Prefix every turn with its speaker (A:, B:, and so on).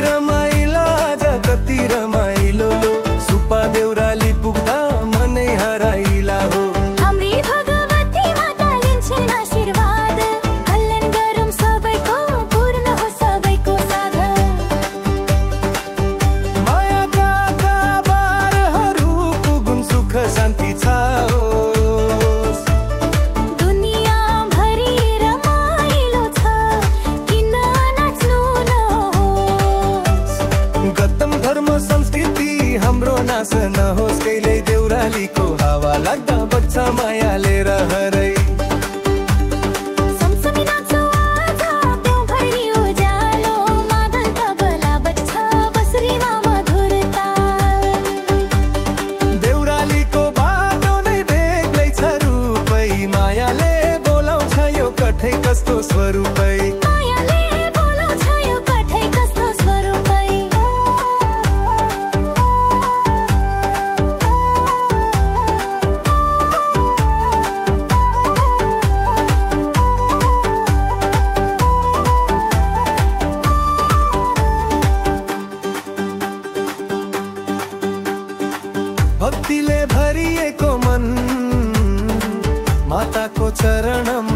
A: रमाइलो आज कति रमाइलो सुपा देउराली पुग्दा मनै हराइला हो।
B: हाम्री भगवती माता लिन्छन् आशीर्वाद कल्याण गरौँ सबैको पूर्ण हो सबैको साधा।
A: मायाका बारहरू पुगुन् सुख शान्ति छाओस्।
B: दुनियाँभरि रमाइलो छ किन नाच्नु नहोस्।
A: गतम धर्म संस्कृति हाम्रो नाश नहोस्। कहिल्यै देउरालीको हावा लाग्दा बच्चा मायाले रहरै।
B: सँगसँगै नाच्छौँ आज गाउँभरि उज्यालो मादल तबला बज्छ बसुरीमा मधुर ताल।
A: देउरालीको बाटो नै बेग्लै छ रूपै मायाले बोलाउँछ यो कठै कस्तो स्वरूपै।
B: मायाले बोलाउँछ यो कठै कस्तो स्वरूपै। भक्तिले भरिएको मन माताको चरणमा